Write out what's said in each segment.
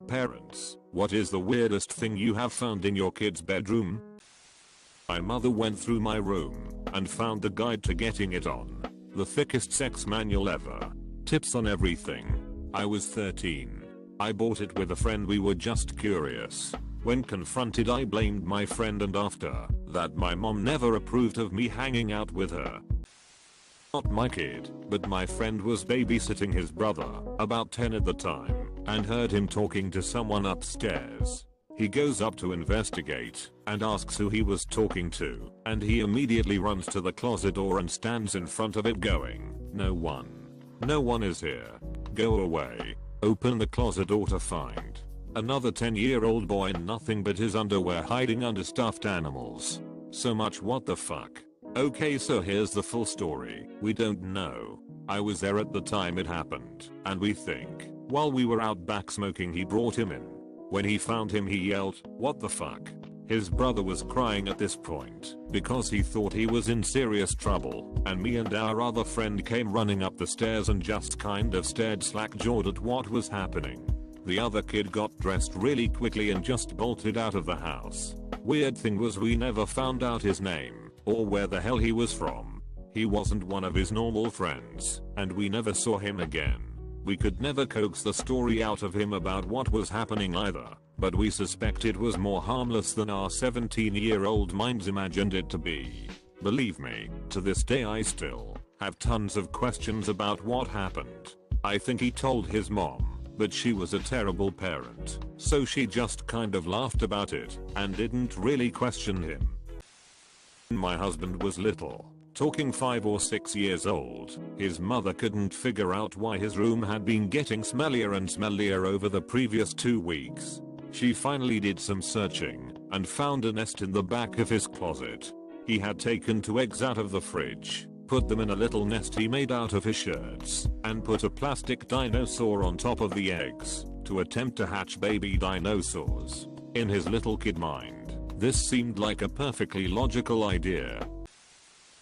Parents, what is the weirdest thing you have found in your kid's bedroom? My mother went through my room and found the guide to getting it on. The thickest sex manual ever. Tips on everything. I was 13. I bought it with a friend, we were just curious. When confronted I blamed my friend, and after that my mom never approved of me hanging out with her. Not my kid, but my friend was babysitting his brother, about 10 at the time, and heard him talking to someone upstairs. He goes up to investigate and asks who he was talking to, and he immediately runs to the closet door and stands in front of it going, "No one. No one is here. Go away." Open the closet door to find another 10-year-old boy in nothing but his underwear hiding under stuffed animals. So much what the fuck. Okay, so here's the full story. We don't know. I was there at the time it happened, and we think, while we were out back smoking, he brought him in. When he found him he yelled, "What the fuck?" His brother was crying at this point because he thought he was in serious trouble, and me and our other friend came running up the stairs and just kind of stared slack-jawed at what was happening. The other kid got dressed really quickly and just bolted out of the house. Weird thing was we never found out his name or where the hell he was from. He wasn't one of his normal friends, and we never saw him again. We could never coax the story out of him about what was happening either, but we suspect it was more harmless than our 17-year-old minds imagined it to be. Believe me, to this day I still have tons of questions about what happened. I think he told his mom, but she was a terrible parent, so she just kind of laughed about it and didn't really question him. My husband was little, talking 5 or 6 years old. His mother couldn't figure out why his room had been getting smellier and smellier over the previous 2 weeks. She finally did some searching and found a nest in the back of his closet. He had taken 2 eggs out of the fridge, put them in a little nest he made out of his shirts, and put a plastic dinosaur on top of the eggs to attempt to hatch baby dinosaurs. In his little kid mind, this seemed like a perfectly logical idea.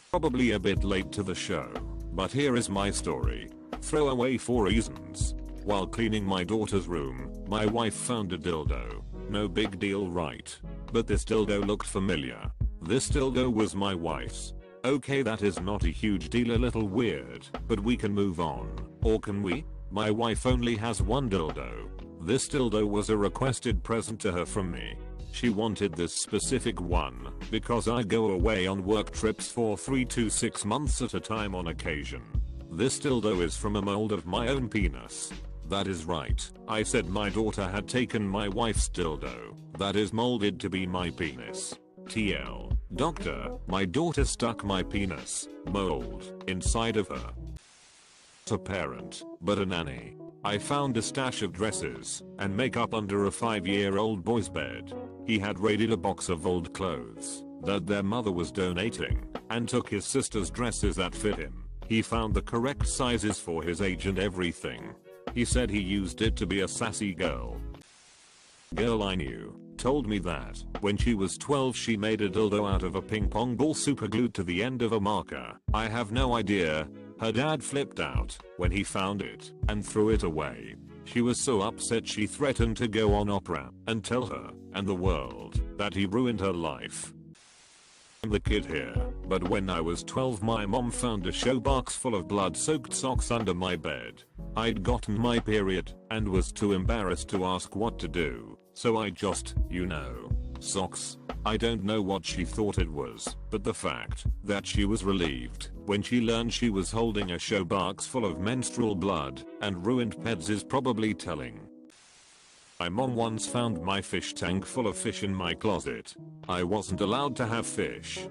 Probably a bit late to the show, but here is my story. Throwaway for reasons. While cleaning my daughter's room, my wife found a dildo. No big deal, right? But this dildo looked familiar. This dildo was my wife's. Okay, that is not a huge deal, a little weird, but we can move on. Or can we? My wife only has one dildo. This dildo was a requested present to her from me. She wanted this specific one because I go away on work trips for 3 to 6 months at a time on occasion. This dildo is from a mold of my own penis. That is right, I said my daughter had taken my wife's dildo that is molded to be my penis. TL. Doctor, my daughter stuck my penis mold inside of her. Not a parent, but a nanny. I found a stash of dresses and makeup under a 5-year-old boy's bed. He had raided a box of old clothes that their mother was donating and took his sister's dresses that fit him. He found the correct sizes for his age and everything. He said he used it to be a sassy girl. Girl I knew told me that when she was 12 she made a dildo out of a ping pong ball superglued to the end of a marker. I have no idea. Her dad flipped out when he found it and threw it away. She was so upset she threatened to go on Oprah and tell her and the world that he ruined her life. I'm the kid here, but when I was 12 my mom found a showbox full of blood-soaked socks under my bed. I'd gotten my period and was too embarrassed to ask what to do, so I just, socks. I don't know what she thought it was, but the fact that she was relieved when she learned she was holding a showbox full of menstrual blood and ruined peds is probably telling. My mom once found my fish tank full of fish in my closet. I wasn't allowed to have fish.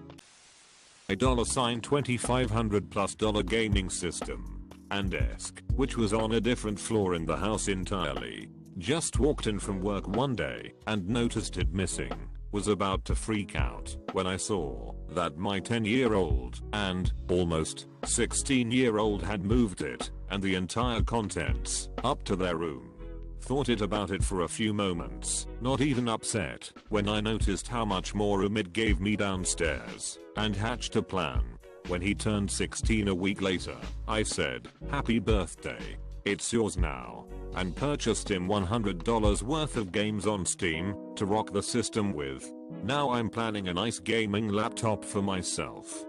A $2500+ gaming system and desk, which was on a different floor in the house entirely. Just walked in from work one day and noticed it missing. Was about to freak out when I saw that my 10-year-old and almost 16-year-old had moved it and the entire contents up to their room. Thought about it for a few moments, not even upset, when I noticed how much more room it gave me downstairs, and hatched a plan. When he turned 16 a week later, I said, "Happy birthday." It's yours now. And purchased him $100 worth of games on Steam to rock the system with. Now I'm planning a nice gaming laptop for myself.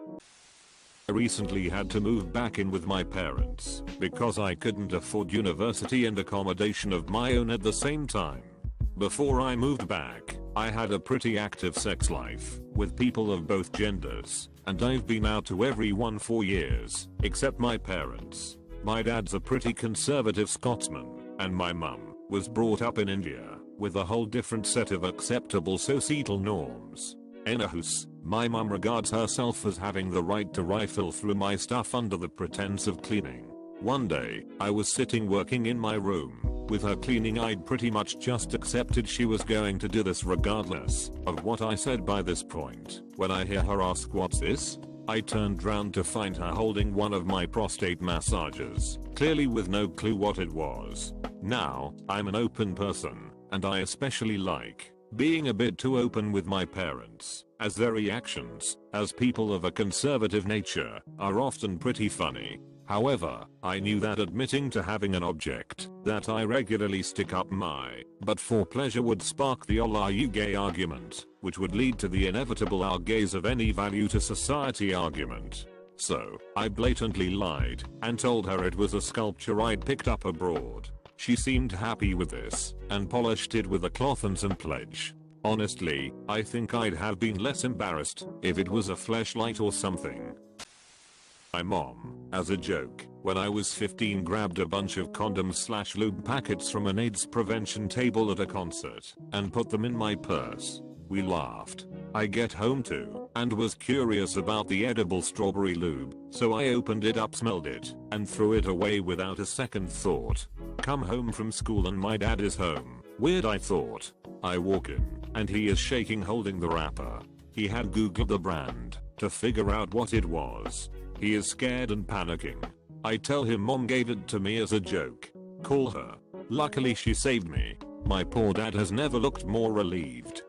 I recently had to move back in with my parents because I couldn't afford university and accommodation of my own at the same time. Before I moved back, I had a pretty active sex life with people of both genders, and I've been out to everyone for years, except my parents. My dad's a pretty conservative Scotsman, and my mum was brought up in India with a whole different set of acceptable societal norms. Anywho's, my mum regards herself as having the right to rifle through my stuff under the pretense of cleaning. One day, I was sitting working in my room with her cleaning. I'd pretty much just accepted she was going to do this regardless of what I said by this point. When I hear her ask, "What's this?" I turned round to find her holding one of my prostate massagers, clearly with no clue what it was. Now, I'm an open person, and I especially like being a bit too open with my parents, as their reactions, as people of a conservative nature, are often pretty funny. However, I knew that admitting to having an object that I regularly stick up my butt for pleasure would spark the "Are you gay?" argument, which would lead to the inevitable "Are gays of any value to society?" argument. So, I blatantly lied and told her it was a sculpture I'd picked up abroad. She seemed happy with this and polished it with a cloth and some pledge. Honestly, I think I'd have been less embarrassed if it was a fleshlight or something. My mom, as a joke, when I was 15 grabbed a bunch of condoms/lube packets from an AIDS prevention table at a concert and put them in my purse. We laughed. I get home too and was curious about the edible strawberry lube, so I opened it up, smelled it, and threw it away without a second thought. Come home from school and my dad is home. Weird, I thought. I walk in and he is shaking, holding the wrapper. He had googled the brand to figure out what it was. He is scared and panicking. I tell him mom gave it to me as a joke. Call her. Luckily she saved me. My poor dad has never looked more relieved.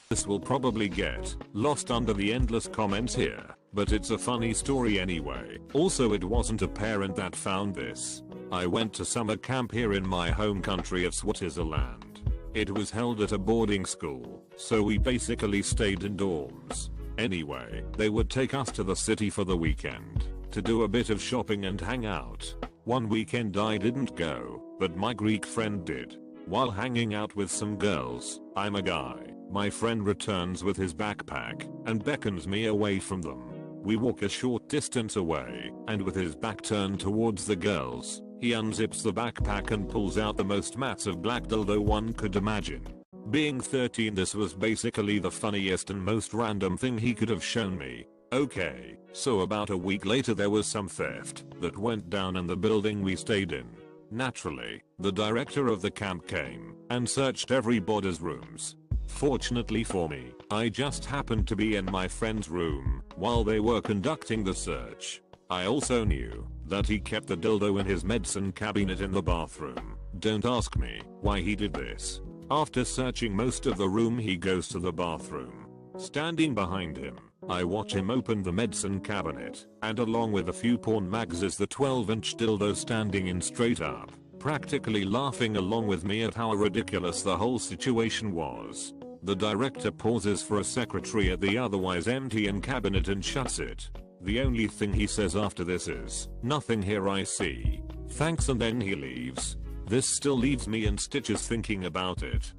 This will probably get lost under the endless comments here, but it's a funny story anyway. Also, it wasn't a parent that found this. I went to summer camp here in my home country of Switzerland. It was held at a boarding school, so we basically stayed in dorms. Anyway, they would take us to the city for the weekend to do a bit of shopping and hang out. One weekend I didn't go, but my Greek friend did. While hanging out with some girls, I'm a guy. My friend returns with his backpack and beckons me away from them. We walk a short distance away, and with his back turned towards the girls, he unzips the backpack and pulls out the most massive black dildo one could imagine. Being 13, this was basically the funniest and most random thing he could have shown me. Okay, so about a week later there was some theft that went down in the building we stayed in. Naturally, the director of the camp came and searched everybody's rooms. Fortunately for me, I just happened to be in my friend's room while they were conducting the search. I also knew that he kept the dildo in his medicine cabinet in the bathroom. Don't ask me why he did this. After searching most of the room, he goes to the bathroom. Standing behind him, I watch him open the medicine cabinet, and along with a few porn mags is the 12-inch dildo standing in straight up, practically laughing along with me at how ridiculous the whole situation was. The director pauses for a secretary at the otherwise empty cabinet and shuts it. The only thing he says after this is, "Nothing here, I see. Thanks," and then he leaves. This still leaves me in stitches thinking about it.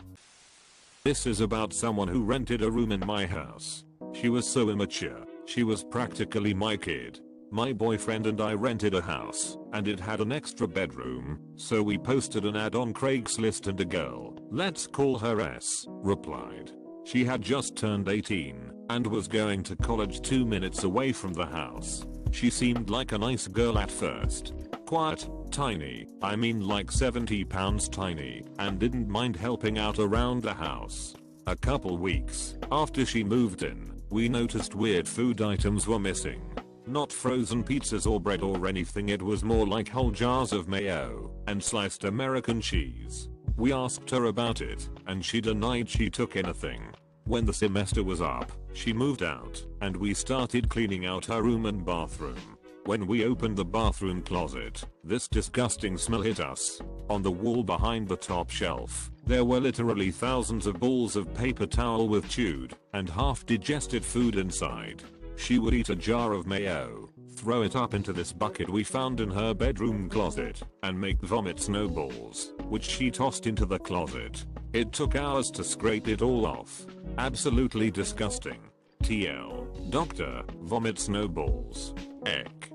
This is about someone who rented a room in my house. She was so immature. She was practically my kid. My boyfriend and I rented a house, and it had an extra bedroom, so we posted an ad on Craigslist, and a girl, let's call her S, replied. She had just turned 18 and was going to college 2 minutes away from the house. She seemed like a nice girl at first. Quiet, tiny, I mean like 70 pounds tiny, and didn't mind helping out around the house. A couple weeks after she moved in, we noticed weird food items were missing. Not frozen pizzas or bread or anything, it was more like whole jars of mayo and sliced American cheese. We asked her about it, and she denied she took anything. When the semester was up, she moved out, and we started cleaning out her room and bathroom. When we opened the bathroom closet, this disgusting smell hit us. On the wall behind the top shelf, there were literally thousands of balls of paper towel with chewed and half-digested food inside. She would eat a jar of mayo, throw it up into this bucket we found in her bedroom closet, and make vomit snowballs, which she tossed into the closet. It took hours to scrape it all off. Absolutely disgusting. TL. Doctor, vomit snowballs. Eck.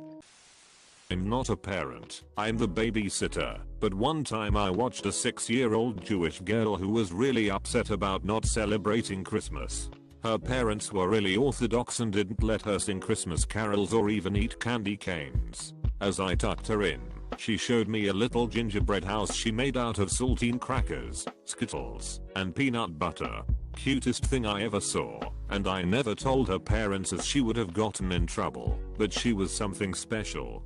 I'm not a parent, I'm the babysitter, but one time I watched a 6-year-old Jewish girl who was really upset about not celebrating Christmas. Her parents were really orthodox and didn't let her sing Christmas carols or even eat candy canes. As I tucked her in, she showed me a little gingerbread house she made out of saltine crackers, Skittles, and peanut butter. Cutest thing I ever saw, and I never told her parents as she would have gotten in trouble, but she was something special.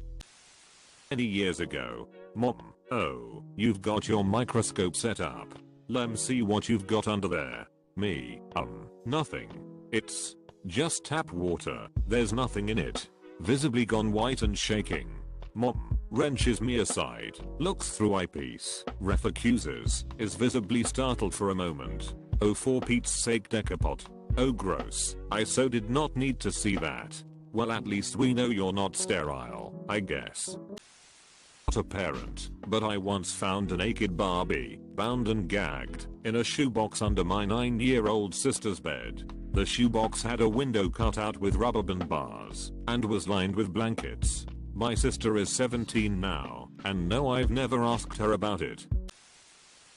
Many years ago. Mom, oh, you've got your microscope set up. Lemme see what you've got under there. Me, nothing. It's just tap water, there's nothing in it. Visibly gone white and shaking. Mom wrenches me aside, looks through eyepiece, ref accuses, is visibly startled for a moment. Oh, for Pete's sake, Decapot. Oh, gross. I so did not need to see that. Well, at least we know you're not sterile, I guess. Not a parent, but I once found a naked Barbie, bound and gagged, in a shoebox under my 9-year-old sister's bed. The shoebox had a window cut out with rubber band bars, and was lined with blankets. My sister is 17 now, and no, I've never asked her about it.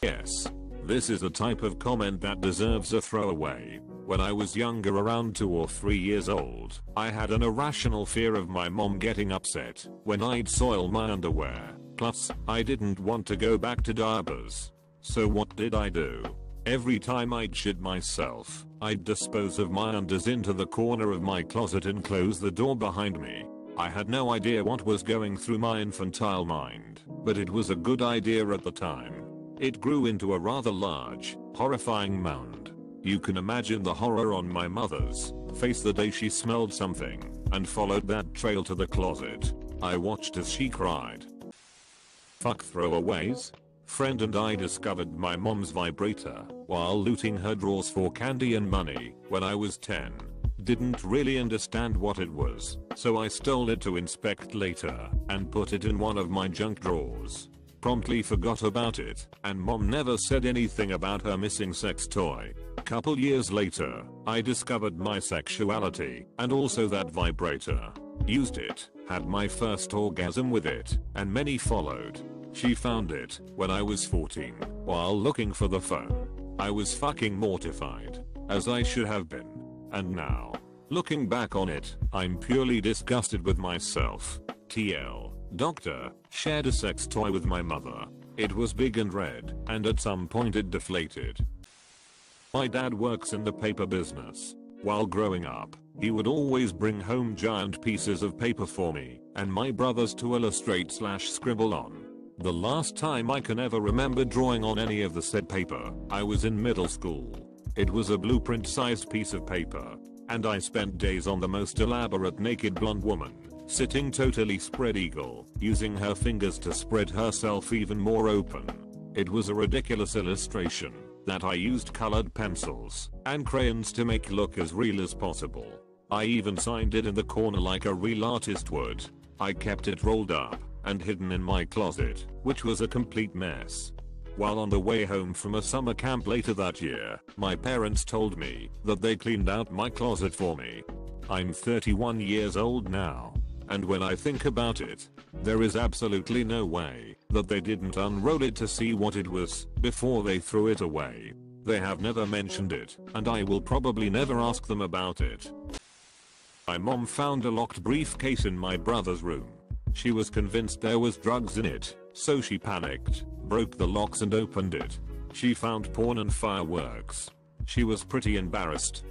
Yes. This is a type of comment that deserves a throwaway. When I was younger, around 2 or 3 years old, I had an irrational fear of my mom getting upset when I'd soil my underwear. Plus, I didn't want to go back to diapers. So what did I do? Every time I'd shit myself, I'd dispose of my undies into the corner of my closet and close the door behind me. I had no idea what was going through my infantile mind, but it was a good idea at the time. It grew into a rather large, horrifying mound. You can imagine the horror on my mother's face the day she smelled something and followed that trail to the closet. I watched as she cried. Fuck throwaways. Friend and I discovered my mom's vibrator while looting her drawers for candy and money when I was 10. Didn't really understand what it was, so I stole it to inspect later and put it in one of my junk drawers. Promptly forgot about it, and mom never said anything about her missing sex toy. Couple years later, I discovered my sexuality, and also that vibrator. Used it, had my first orgasm with it, and many followed. She found it when I was 14, while looking for the phone. I was fucking mortified, as I should have been. And now, looking back on it, I'm purely disgusted with myself. TL. Doctor, shared a sex toy with my mother. It was big and red, and at some point it deflated. My dad works in the paper business. While growing up, he would always bring home giant pieces of paper for me and my brothers to illustrate/scribble on. The last time I can ever remember drawing on any of the said paper, I was in middle school. It was a blueprint-sized piece of paper, and I spent days on the most elaborate naked blonde woman, sitting totally spread eagle, using her fingers to spread herself even more open. It was a ridiculous illustration that I used colored pencils and crayons to make look as real as possible. I even signed it in the corner like a real artist would. I kept it rolled up and hidden in my closet, which was a complete mess. While on the way home from a summer camp later that year, my parents told me that they cleaned out my closet for me. I'm 31 years old now, and when I think about it, there is absolutely no way that they didn't unroll it to see what it was before they threw it away. They have never mentioned it, and I will probably never ask them about it. My mom found a locked briefcase in my brother's room. She was convinced there was drugs in it, so she panicked, broke the locks and opened it. She found porn and fireworks. She was pretty embarrassed.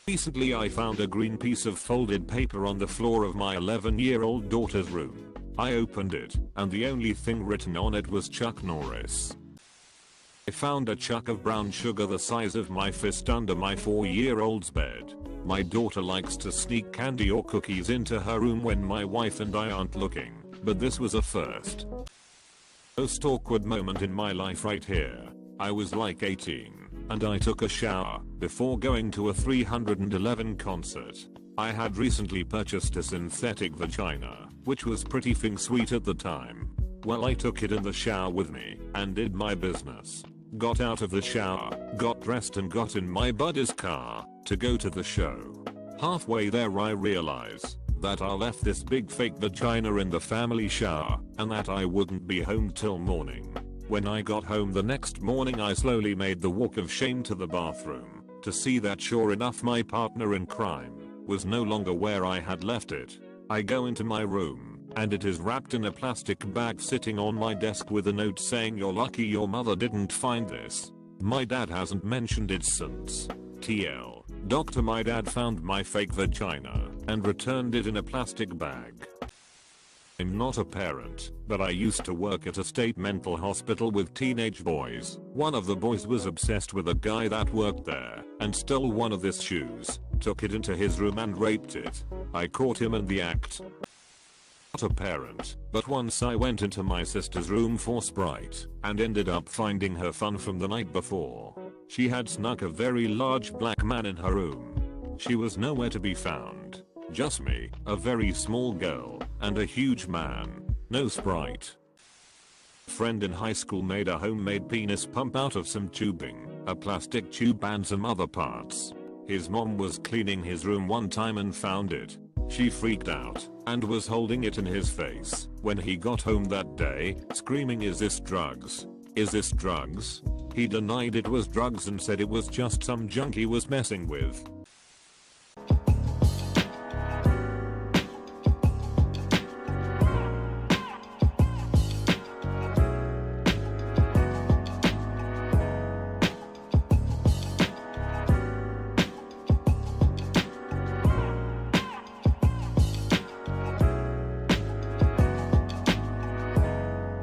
Recently I found a green piece of folded paper on the floor of my 11-year-old daughter's room. I opened it, and the only thing written on it was Chuck Norris. I found a chunk of brown sugar the size of my fist under my 4-year-old's bed. My daughter likes to sneak candy or cookies into her room when my wife and I aren't looking, but this was a first. Most awkward moment in my life right here. I was like 18, and I took a shower before going to a 311 concert. I had recently purchased a synthetic vagina, which was pretty sweet at the time. Well, I took it in the shower with me and did my business. Got out of the shower, got dressed and got in my buddy's car to go to the show. Halfway there I realize that I left this big fake vagina in the family shower and that I wouldn't be home till morning. When I got home the next morning I slowly made the walk of shame to the bathroom to see that sure enough my partner in crime was no longer where I had left it. I go into my room and it is wrapped in a plastic bag sitting on my desk with a note saying you're lucky your mother didn't find this. My dad hasn't mentioned it since. TL. Doctor, my dad found my fake vagina and returned it in a plastic bag. I'm not a parent, but I used to work at a state mental hospital with teenage boys. One of the boys was obsessed with a guy that worked there and stole one of his shoes, took it into his room and raped it. I caught him in the act. Not a parent, but once I went into my sister's room for Sprite and ended up finding her fun from the night before. She had snuck a very large black man in her room. She was nowhere to be found. Just me, a very small girl, and a huge man. No Sprite. Friend in high school made a homemade penis pump out of some tubing, a plastic tube and some other parts. His mom was cleaning his room one time and found it. She freaked out and was holding it in his face when he got home that day, screaming, "Is this drugs? Is this drugs?" He denied it was drugs and said it was just some junk he was messing with.